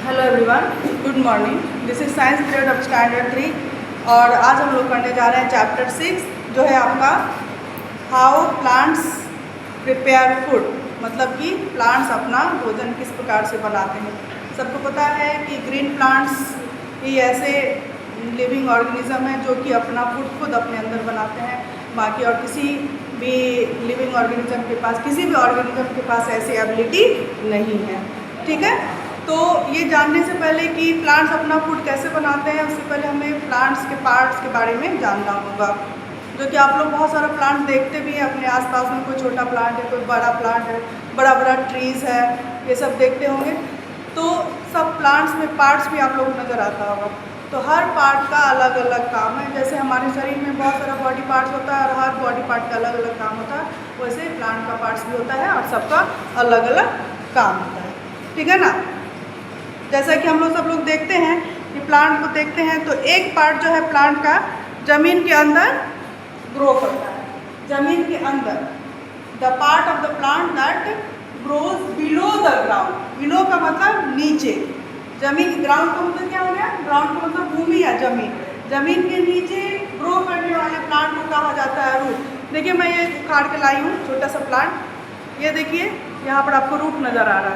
Hello everyone, good morning. This is science period of standard 3 और आज हम लोग करने जा रहे हैं चैप्टर 6 जो है आपका हाउ प्लांट्स प्रिपेयर फूड, मतलब कि प्लांट्स अपना भोजन किस प्रकार से बनाते हैं। सबको पता है कि ग्रीन प्लांट्स ही ऐसे लिविंग ऑर्गेनिज्म हैं जो कि अपना फूड खुद अपने अंदर बनाते हैं। बाकी और किसी भी लिविंग ऑर्गेनिज्म के पास, किसी भी ऑर्गेनिज्म के पास ऐसी एबिलिटी नहीं है। ठीक है, तो ये जानने से पहले कि प्लांट्स अपना फूड कैसे बनाते हैं, उससे पहले हमें प्लांट्स के पार्ट्स के बारे में जानना होगा। जो कि आप लोग बहुत सारा प्लांट देखते भी हैं अपने आसपास में, कोई छोटा प्लांट है, कोई बड़ा प्लांट है, बड़ा बड़ा ट्रीज़ है, ये सब देखते होंगे। तो सब प्लांट्स में पार्ट्स भी आप लोग नज़र आता होगा। तो हर पार्ट का अलग अलग काम है। जैसे हमारे शरीर में बहुत सारा बॉडी पार्ट्स होता है और हर बॉडी पार्ट का अलग अलग काम होता है, वैसे प्लांट का पार्ट्स भी होता है और सबका अलग अलग काम होता है। ठीक है ना। जैसा कि हम लोग सब लोग देखते हैं कि प्लांट को देखते हैं तो एक पार्ट जो है प्लांट का ज़मीन के अंदर ग्रो करता है। ज़मीन के अंदर the part of the plant that grows below the ground. Below का मतलब नीचे, जमीन। ग्राउंड का मतलब क्या हो गया? ग्राउंड का मतलब भूमि या जमीन। जमीन के नीचे ग्रो करने वाले प्लांट को कहा जाता है रूट। देखिए मैं ये उखाड़ के लाई हूँ छोटा सा प्लांट। ये देखिए यहाँ पर आपको रूट नज़र आ रहा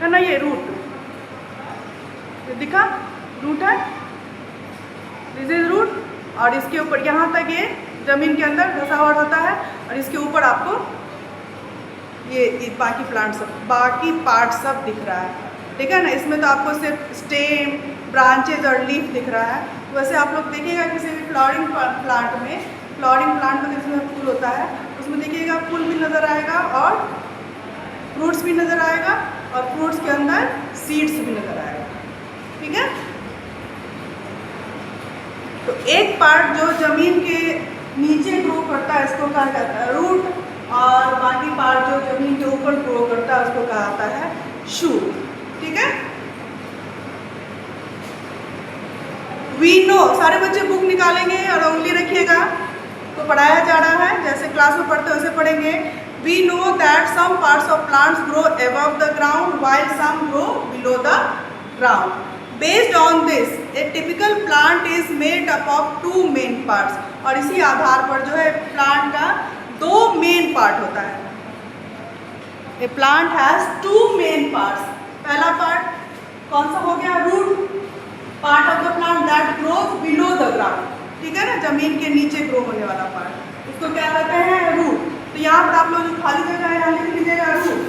है ना, ये रूट दिखा, रूट है, दिस इज रूट। और इसके ऊपर यहाँ तक ये जमीन के अंदर धंसा हुआ होता है और इसके ऊपर आपको ये बाकी प्लांट सब, बाकी पार्ट सब दिख रहा है। ठीक है ना। इसमें तो आपको सिर्फ स्टेम, ब्रांचेज और लीफ दिख रहा है। वैसे आप लोग देखिएगा किसी भी फ्लावरिंग प्लांट में जिसमें फूल होता है उसमें देखिएगा फूल भी नज़र आएगा और फ्रूट्स भी नज़र आएगा और फ्रूट्स के अंदर सीड्स भी नज़र आएगा। ठीक है। तो एक पार्ट जो जमीन के नीचे ग्रो करता है इसको कहा जाता है रूट, और बाकी पार्ट जो जमीन के ऊपर ग्रो करता है उसको कहा जाता है शूट। ठीक है। वी नो, सारे बच्चे बुक निकालेंगे और उंगली रखिएगा, तो पढ़ाया जा रहा है जैसे क्लास में पढ़ते वैसे पढ़ेंगे। We know that some parts of plants grow above the ground while some grow below the ground. Based on this, a typical plant is made up of two main parts। और इसी आधार पर जो है plant का दो main part होता है। A plant has two main parts। पहला पार्ट कौन सा हो गया? Root, part of the plant that grows below the ground. ठीक है ना, जमीन के नीचे ग्रो होने वाला पार्ट, इसको क्या कहते हैं? रूट। तो यहाँ पर आप लोग जो खाली जगह है यहाँ लिख लीजिएगा रूट।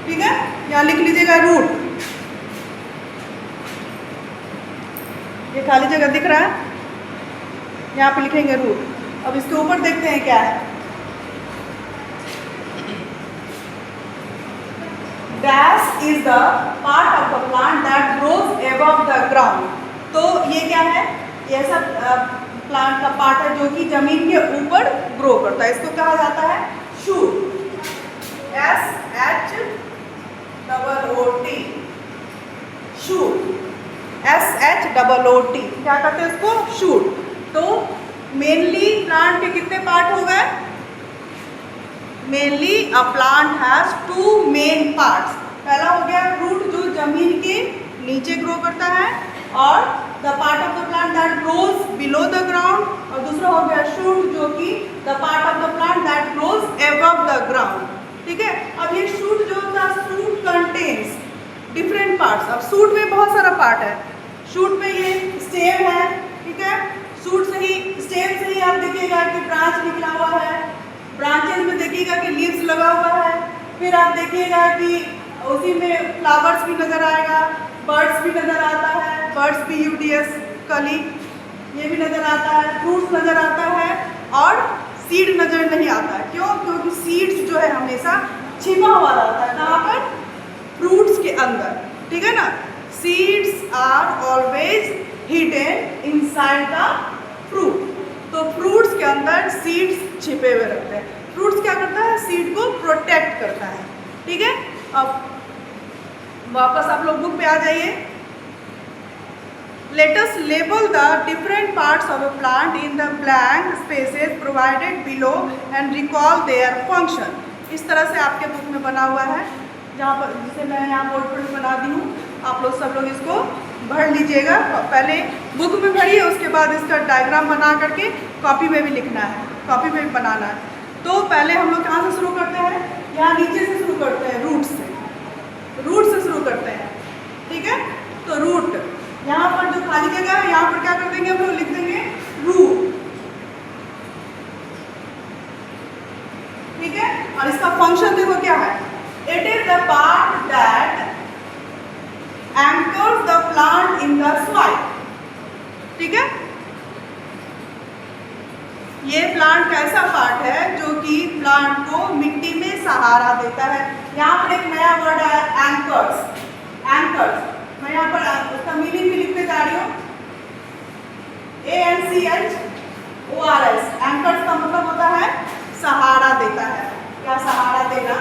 ठीक है, यहाँ लिख लीजिएगा रूट। ये खाली जगह दिख रहा है, यहाँ पे लिखेंगे रूट। अब इसके ऊपर देखते हैं क्या है। Dash is the part of the plant that grows above the ground. तो ये क्या है? ये ऐसा प्लांट का पार्ट है जो कि जमीन के ऊपर ग्रो करता है, इसको कहा जाता है शूट। SHOOT, shoot. SHOOT क्या कहते हैं इसको? शूट। तो मेनली प्लांट के कितने पार्ट हो गए? Mainly a plant has two main parts. पहला हो गया रूट जो जमीन के नीचे ग्रो करता है, और the part of the plant that grows below the ground, और दूसरा हो गया शूट जो कि the part of the plant that grows above the ground. ठीक है। अब ये शूट जो होता है, शूट कंटेन्स डिफरेंट पार्ट्स। अब शूट में बहुत सारा पार्ट है। शूट में ये स्टेम है। ठीक है। शूट से ही, स्टेम से ही आप देखिएगा कि ब्रांच निकला हुआ है, ब्रांचेज में देखिएगा कि लीव्स लगा हुआ है, फिर आप देखिएगा कि उसी में फ्लावर्स भी नज़र आएगा, बर्ड्स भी नज़र आता है, बर्ड्स BUDS कली, ये भी नज़र आता है, फ्रूट्स नज़र आता है, और सीड नज़र नहीं आता है। क्यों? क्योंकि सीड्स जो है हमेशा छिपा हुआ रहता है। कहाँ पर? फ्रूट्स के अंदर। ठीक है ना। Seeds are always hidden inside the fruit. तो फ्रूट्स के अंदर सीड्स छिपे हुए रहते हैं। फ्रूट्स क्या करता है? सीड को प्रोटेक्ट करता है। ठीक है। अब वापस आप लोग बुक पे आ जाइए। Let us label the different parts of a plant in the blank spaces provided below and recall their function। इस तरह से आपके बुक में बना हुआ है, जहाँ पर जिसे मैं यहाँ बोर्ड पर बना दी हूँ। आप लोग सब लोग इसको भर लीजिएगा। पहले बुक में भरिए, उसके बाद इसका डायग्राम बना करके कॉपी में भी लिखना है, कॉपी में भी बनाना है। तो पहले हम लोग कहाँ से शुरू करते हैं? यहाँ नीचे से शुरू करते हैं, रूट से शुरू करते हैं। ठीक है, तो रूट यहाँ पर जो खाली जगह है यहाँ पर क्या कर देंगे हम लोग, लिख देंगे रूट। ठीक है, और इसका फंक्शन देखो क्या है, it is the part that anchors the plant in the soil. ठीक है, ये प्लांट का ऐसा पार्ट है जो कि प्लांट को मिट्टी में सहारा देता है। यहाँ पर एक नया वर्ड है एंकर्स। एंकर्स मैं यहाँ पर उसका मीनिंग भी लिखते जा रही हूँ, ANCHORS। एंकर्स का मतलब होता है सहारा देता है। क्या सहारा देना?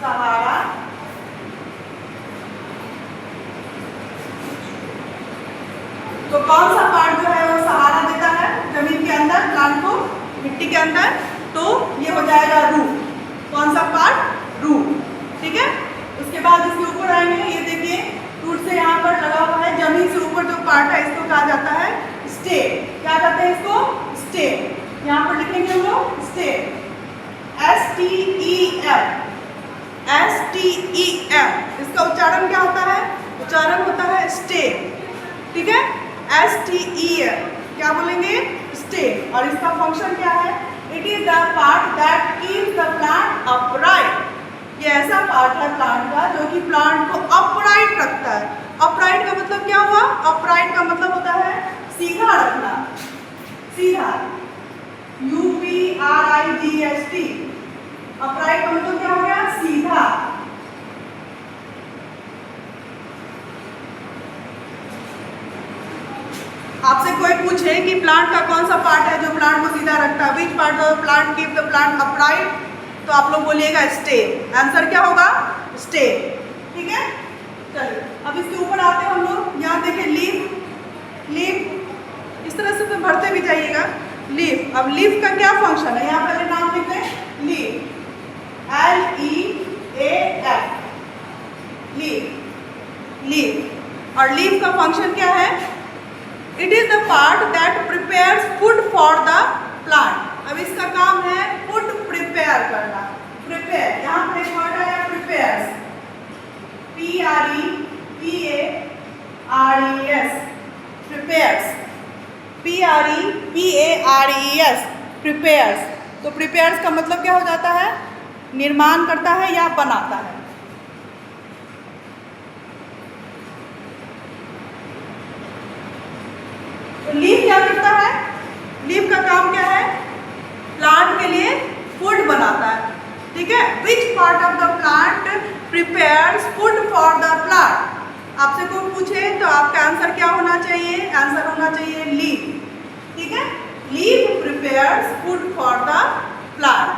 सहारा। तो कौन सा पार्ट जो है वो सहारा देता है जमीन के अंदर, प्लांट को मिट्टी के अंदर? तो ये हो जाएगा रूट। कौन सा पार्ट? रूट। ठीक है, उसके बाद इसके ऊपर आएंगे, ये देखिए रूट से यहाँ पर लगा हुआ है, जमीन से ऊपर जो पार्ट है इसको कहा जाता है स्टेम। क्या कहते हैं इसको? स्टेम। यहाँ पर लिखेंगे हम लोग स्टेम, STEM। इसका उच्चारण क्या होता है? उच्चारण होता है स्टेम। ठीक है, STEM क्या बोलेंगे? स्टेम। और इसका फंक्शन क्या है? It is the part that keeps the plant upright. ये ऐसा पार्ट है प्लांट का जो कि प्लांट को अपराइट रखता है। अपराइट का मतलब क्या हुआ? अपराइट का मतलब होता है सीधा रखना, सीधा, UPRIGHT। अपराइट का मतलब क्या हो गया? सीधा। आपसे कोई पूछे कि प्लांट का कौन सा पार्ट है जो प्लांट को सीधा रखता है, which part of plant keep the plant upright, तो आप लोग बोलिएगा स्टेम। आंसर क्या होगा? स्टेम। ठीक है, चलिए अब इसके ऊपर आते हैं हम लोग। यहाँ देखिए लीफ, लीफ इस तरह से तो भरते भी जाइएगा। लीफ, अब लीफ का क्या फंक्शन है? यहाँ पहले नाम लिख दें, लीफ, LEAF, लीफ, लीफ। और लीफ का फंक्शन क्या है? It is the part that prepares food for the plant. अब इसका काम है फूड प्रिपेयर करना। प्रिपेयर, यहाँ पर एक वर्ड है prepares, PREPARES, prepares, PREPARES, prepares. तो प्रिपेयर्स का मतलब क्या हो जाता है? निर्माण करता है या बनाता है। तो लीफ क्या करता है? लीफ का काम क्या है? प्लांट के लिए फूड बनाता है। ठीक है, which part of the plant prepares food for the plant? आपसे कोई पूछे तो आपका आंसर क्या होना चाहिए? आंसर होना चाहिए लीफ। ठीक है, leaf prepares food for the plant.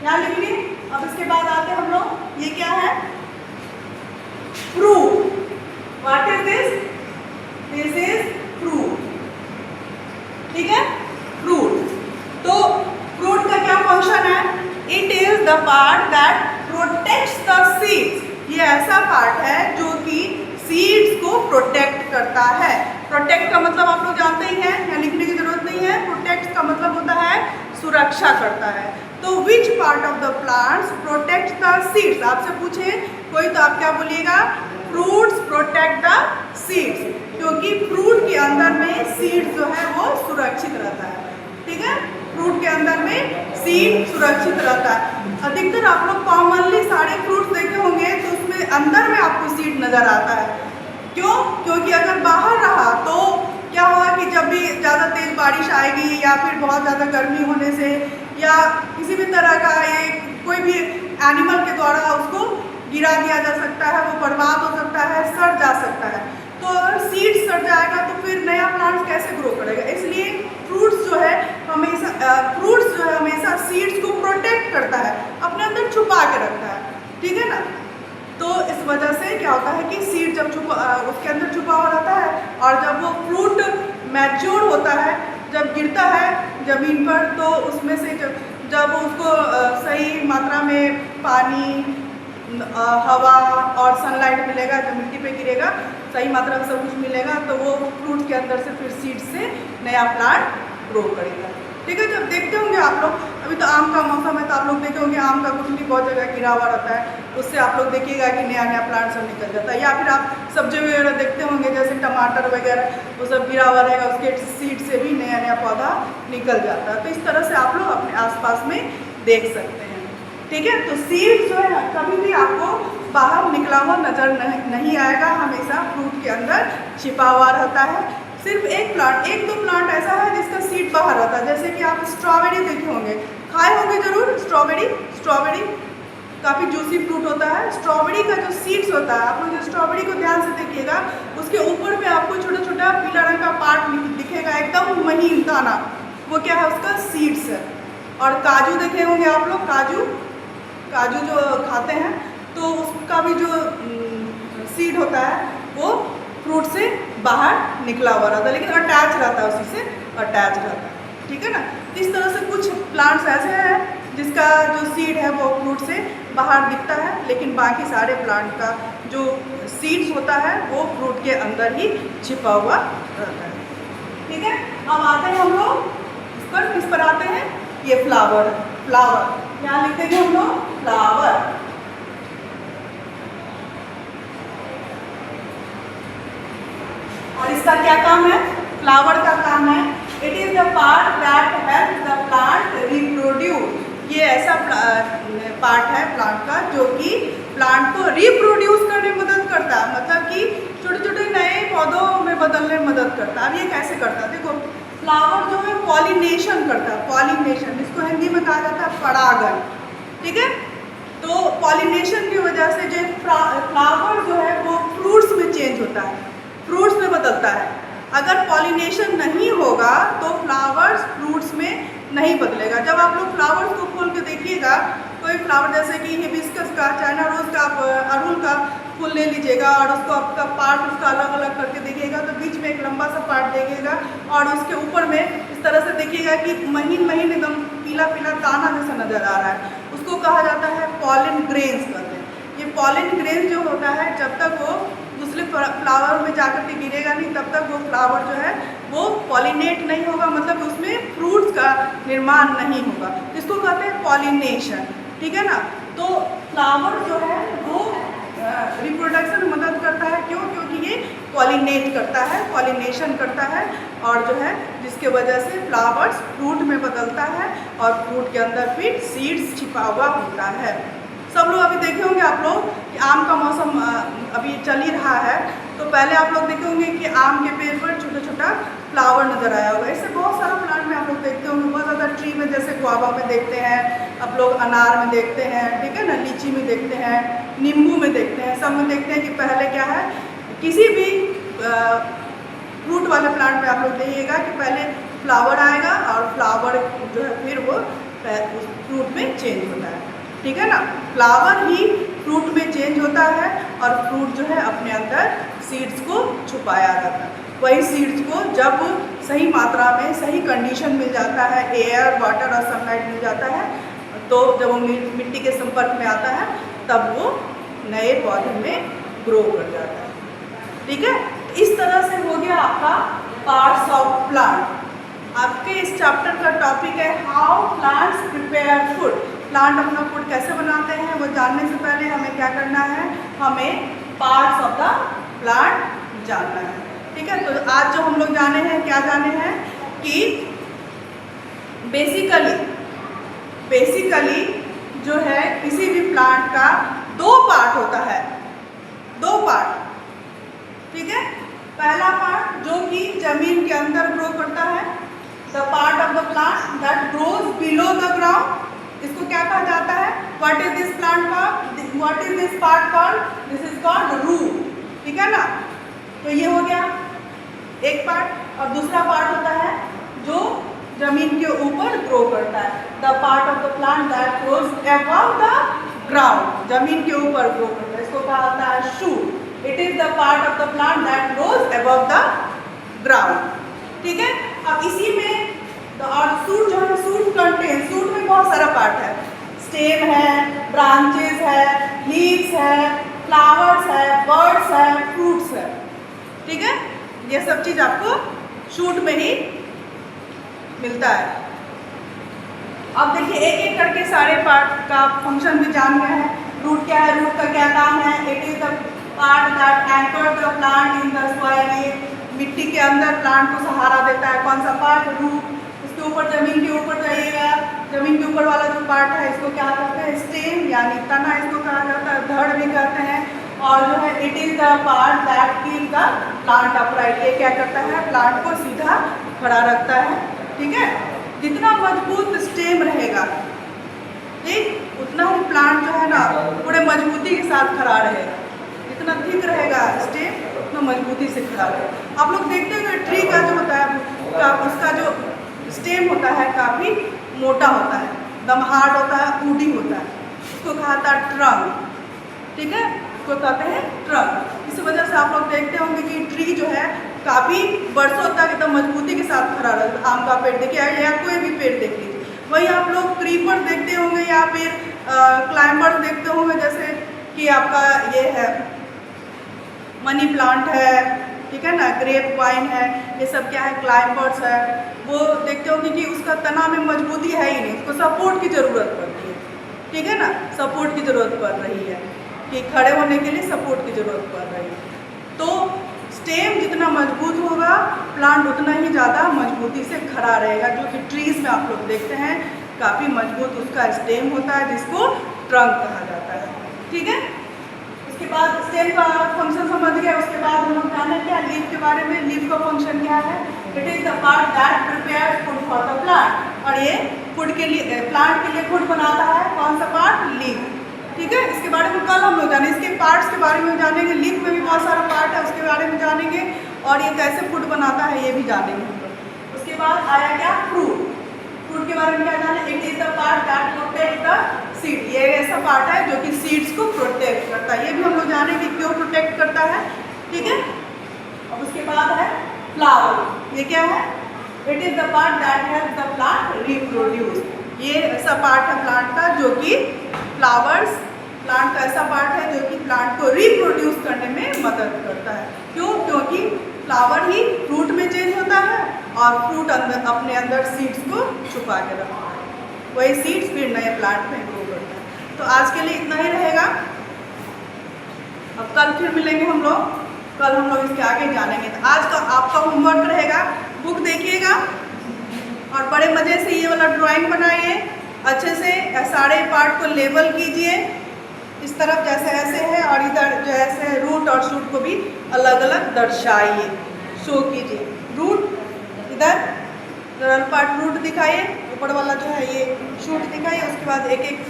यहाँ लिख ली। अब इसके बाद आते हैं हम लोग, ये क्या है? Fruit. What is this? This is fruit. ठीक है, फ्रूट। तो फ्रूट का क्या फंक्शन है? It is the part that protects the seeds. ये ऐसा पार्ट है जो कि सीड्स को प्रोटेक्ट करता है। प्रोटेक्ट का मतलब आप लोग जानते ही हैं, यहाँ लिखने की जरूरत नहीं है। प्रोटेक्ट का मतलब होता है सुरक्षा करता है। तो which part of the plants protect the seeds? आपसे पूछे कोई तो आप क्या बोलिएगा? फ्रूट्स प्रोटेक्ट द सीड्स, क्योंकि फ्रूट के अंदर में सीड जो है वो सुरक्षित रहता है। ठीक है, फ्रूट के अंदर में सीड सुरक्षित रहता है। अधिकतर आप लोग कॉमनली सारे फ्रूट्स देखे होंगे तो उसमें अंदर में आपको सीड नज़र आता है। क्यों? क्योंकि अगर बाहर रहा तो क्या होगा कि जब भी ज़्यादा तेज़ बारिश आएगी या फिर बहुत ज़्यादा गर्मी होने से या किसी भी तरह का ये कोई भी एनिमल के द्वारा उसको गिरा दिया जा सकता है, वो बर्बाद हो सकता है, सड़ जा सकता है। तो अगर सीड सड़ जाएगा तो फिर नया प्लांट कैसे ग्रो करेगा? इसलिए फ्रूट्स जो है हमेशा सीड्स को प्रोटेक्ट करता है, अपने अंदर छुपा के रखता है। ठीक है ना? तो इस वजह से क्या होता है कि सीड जब उसके अंदर छुपा हुआ रहता है और जब वो फ्रूट मैच्योर होता है, जब गिरता है ज़मीन पर, तो उसमें से जब उसको सही पौधा में पानी, हवा और सनलाइट मिलेगा, जो मिट्टी पे गिरेगा सही मात्रा में सब कुछ मिलेगा, तो वो फ्रूट के अंदर से फिर सीड से नया प्लांट ग्रो करेगा। ठीक है, जब देखते होंगे आप लोग, अभी तो आम का मौसम है तो आप लोग देखे होंगे आम का गुठली बहुत जगह गिरा हुआ रहता है, उससे आप लोग देखिएगा कि नया नया प्लांट सब निकल जाता है। या फिर आप सब्जी वगैरह देखते होंगे जैसे टमाटर वगैरह, वो सब गिरा हुआ रहेगा, उसके सीड से भी नया नया पौधा निकल जाता है। तो इस तरह से आप लोग अपने आसपास में देख सकते हैं। ठीक है, तो सीड जो है कभी भी आपको बाहर निकला हुआ नजर नहीं आएगा, हमेशा फ्रूट के अंदर छिपा हुआ रहता है। सिर्फ एक दो प्लांट ऐसा है जिसका सीड बाहर रहता है, जैसे कि आप स्ट्रॉबेरी देखे होंगे, खाए होंगे जरूर। स्ट्रॉबेरी काफ़ी जूसी फ्रूट होता है। स्ट्रॉबेरी का जो सीड्स होता है, आप लोग जो स्ट्रॉबेरी को ध्यान से देखिएगा, उसके ऊपर में आपको छोटा छोटा पीला रंग का पार्ट दिखेगा, एकदम महीन दाना, वो क्या है, उसका सीड्स है। और काजू देखे होंगे आप लोग, काजू जो खाते हैं तो उसका भी जो सीड होता है वो फ्रूट से बाहर निकला हुआ रहता है, लेकिन अटैच रहता है, उसी से अटैच रहता है। ठीक है ना, इस तरह से कुछ प्लांट्स ऐसे हैं जिसका जो सीड है वो फ्रूट से बाहर दिखता है, लेकिन बाकी सारे प्लांट का जो सीड्स होता है वो फ्रूट के अंदर ही छिपा हुआ रहता है। ठीक है, अब आते हैं हम लोग किस पर आते हैं, ये फ्लावर यहाँ लिखेंगे हम लोग फ्लावर। और इसका क्या काम है, फ्लावर का काम है, it is the part that help the plant reproduce. ये ऐसा पार्ट है प्लांट का जो कि प्लांट को रिप्रोड्यूस करने में मदद करता है, मतलब कि छोटे छोटे नए पौधों में बदलने में मदद करता है। अब ये कैसे करता है, देखो फ्लावर जो है पॉलिनेशन करता है, पॉलिनेशन इसको हिंदी में कहा जाता है परागन। ठीक है, तो पॉलिनेशन की वजह से जो फ्लावर जो है वो फ्रूट्स में चेंज होता है, फ्रूट्स में बदलता है। अगर पॉलिनेशन नहीं होगा तो फ्लावर्स फ्रूट्स में नहीं बदलेगा। जब आप लोग फ्लावर्स को खोल के देखिएगा, कोई फ्लावर जैसे कि हिबिस्कस का, चाइना रोज का, अड़हुल का फूल ले लीजिएगा और उसको आपका पार्ट उसका अलग अलग करके देखिएगा, तो बीच में एक लंबा सा पार्ट देखिएगा और उसके ऊपर में इस तरह से देखिएगा कि महीन एकदम पीला पीला दाना जैसा नज़र आ रहा है, उसको कहा जाता है पॉलन ग्रेन्स कहते हैं। ये पॉलन ग्रेन जो होता है, जब तक वो दूसरे फ्लावर में जाकर के गिरेगा नहीं, तब तक वो फ्लावर जो है वो पॉलिनेट नहीं होगा, मतलब उसमें फ्रूट्स का निर्माण नहीं होगा, इसको कहते हैं पॉलिनेशन। ठीक है ना, तो फ्लावर जो है वो रिप्रोडक्शन में मदद करता है, क्यों, क्योंकि ये पॉलिनेट करता है, पॉलिनेशन करता है, और जो है जिसके वजह से फ्लावर्स फ्रूट में बदलता है और फ्रूट के अंदर फिर सीड्स छिपा हुआ होता है। सब लोग अभी देखे होंगे आप लोग कि आम का मौसम अभी चल ही रहा है, तो पहले आप लोग देखे होंगे कि आम के पेड़ पर छोटा छोटा फ्लावर नज़र आया होगा। ऐसे बहुत सारा प्लांट में आप लोग देखते होंगे, बहुत ज़्यादा ट्री में, जैसे गुआवा में देखते हैं आप लोग, अनार में देखते हैं, ठीक है ना, लीची में देखते हैं, नींबू में देखते हैं, सब में देखते हैं कि पहले क्या है, किसी भी फ्रूट वाले प्लांट में आप लोग देखिएगा कि पहले फ्लावर आएगा और फ्लावर जो है फिर वो उस फ्रूट में चेंज होता है। ठीक है ना, फ्लावर ही फ्रूट में चेंज होता है और फ्रूट जो है अपने अंदर सीड्स को छुपाया रहता है। वही सीड्स को जब सही मात्रा में, सही कंडीशन मिल जाता है, एयर, वाटर और सनलाइट मिल जाता है, तो जब वो मिट्टी के संपर्क में आता है तब वो नए पौधे में ग्रो कर जाता है। ठीक है, इस तरह से हो गया आपका पार्ट्स ऑफ प्लांट। आपके इस चैप्टर का टॉपिक है how plants prepare food. Plant अपना फूड कैसे बनाते हैं वो जानने से पहले हमें क्या करना है, हमें पार्ट्स ऑफ द प्लांट जानना है। ठीक है, तो आज जो हम लोग जाने हैं, क्या जाने हैं कि बेसिकली जो है किसी भी प्लांट का दो पार्ट होता है, दो पार्ट। ठीक है, पहला पार्ट जो कि जमीन के अंदर ग्रो करता है, the part of the plant that grows below the ground, इसको क्या कहा जाता है, what is this plant called, what is this part called, this is called root. ठीक है ना, तो ये हो गया एक पार्ट। और दूसरा पार्ट होता है जो जमीन के ऊपर ग्रो करता है, the part of the plant that grows above the ground, जमीन के ऊपर ग्रो करता है, इसको कहा जाता है shoot. It is the part of the plant that grows above the ground. ठीक है, अब इसी में और सूट जो है, सूट कंटेन, सूट में बहुत सारा पार्ट है, स्टेम है, ब्रांचेस है, लीव्स है, फ्लावर्स है, बर्ड्स है, फ्रूट्स है। ठीक है, ये सब चीज़ आपको शूट में ही मिलता है। अब देखिए एक एक करके सारे पार्ट का फंक्शन भी जान गए हैं। रूट क्या है, रूट का क्या काम है? It is the part that anchor the plant in the soil. ये मिट्टी के अंदर प्लांट को सहारा देता है। कौन सा पार्ट? रूट। इसके ऊपर जमीन के ऊपर जाइएगा, जमीन के ऊपर वाला जो पार्ट है इसको क्या कहते हैं? स्टेम यानी तना इसको कहा जाता है, धड़ भी कहते हैं। और जो है it is the part that keep the plant upright. ये क्या करता है? प्लांट को सीधा खड़ा रखता है। ठीक है, जितना मजबूत स्टेम रहेगा, ठीक, उतना ही प्लांट जो है ना पूरे मजबूती के साथ खड़ा रहेगा। जितना थिक रहेगा स्टेम उतना मजबूती से खड़ा रहेगा। आप लोग देखते हो ट्री का जो होता है उसका जो स्टेम होता है काफ़ी मोटा होता है, एकदम हार्ड होता है, वुडी होता है। उसको कहा जाता है ट्रंक। ठीक है, उसको कहते हैं ट्रंक। इस वजह से आप लोग देखते होंगे कि ट्री जो है काफ़ी वर्षों तक एकदम मजबूती के साथ खड़ा रहता है। आम का पेड़ देखिए या कोई भी पेड़ देख लीजिए। वही आप लोग क्रीपर देखते होंगे या फिर क्लाइंबर देखते होंगे, जैसे कि आपका ये है मनी प्लांट है, ठीक है ना, ग्रेप वाइन है, ये सब क्या है? क्लाइंबर्स है। वो देखते होंगे कि उसका तना में मजबूती है ही नहीं, उसको सपोर्ट की ज़रूरत पड़ती है। ठीक है ना, सपोर्ट की ज़रूरत पड़ रही है कि खड़े होने के लिए सपोर्ट की ज़रूरत पड़ रही है। तो स्टेम जितना मजबूत होगा प्लांट उतना ही ज़्यादा मजबूती से खड़ा रहेगा, जो कि ट्रीज़ में आप लोग देखते हैं काफ़ी मजबूत उसका स्टेम होता है, जिसको ट्रंक कहा जाता है। ठीक है, उसके बाद स्टेम का फंक्शन समझ गए। उसके बाद हम लोग जाने क्या लीफ के बारे में। लीफ का फंक्शन क्या है? It is the part that prepare food for the plant. और ये फूड के लिए, प्लांट के लिए फूड बनाता है। कौन सा पार्ट? लीफ। ठीक है, इसके बारे में कल हम लोग जाने, इसके पार्ट्स के बारे में जानेंगे। लीफ में भी बहुत सारा पार्ट है, उसके बारे में जानेंगे। और ये कैसे फूड बनाता है ये भी जानेंगे। उसके बाद आया क्या? फ्रूट। फ्रूट के बारे में क्या जाने? It is the part that protect the seed. ये ऐसा पार्ट है जो कि सीड्स को प्रोटेक्ट करता है। ये भी हम लोग जानेंगे क्यों प्रोटेक्ट करता है। ठीक है, अब उसके बाद है फ्लावर। ये क्या है? It is the part that help the plant reproduce. ये ऐसा पार्ट है प्लांट का जो कि फ्लावर्स, प्लांट का ऐसा पार्ट है जो कि प्लांट को रिप्रोड्यूस करने में मदद करता है। क्यों? क्योंकि फ्लावर ही फ्रूट में चेंज होता है और फ्रूट अपने अंदर सीड्स को छुपा के रखता है। वही सीड्स फिर नए प्लांट में ग्रो करता है। तो आज के लिए इतना ही रहेगा। अब कल फिर मिलेंगे हम लोग। कल हम लोग इसके आगे जानेंगे। तो आज का आपका होमवर्क रहेगा, बुक देखिएगा और बड़े मज़े से ये वाला ड्राइंग बनाइए। अच्छे से सारे पार्ट को लेबल कीजिए इस तरफ जैसे ऐसे है, और इधर जो ऐसे रूट और शूट को भी अलग अलग दर्शाइए, शो कीजिए। रूट इधर सरल पार्ट रूट दिखाइए, ऊपर वाला जो है ये शूट दिखाइए। उसके बाद एक एक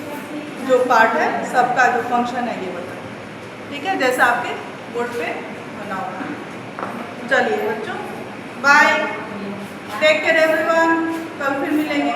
जो पार्ट है सबका जो फंक्शन है ये बताइए। ठीक है, जैसा आपके बोर्ड पे बना हुआ। चलिए बच्चों, बाय, टेक केयर एवरीवन। कल फिर मिलेंगे।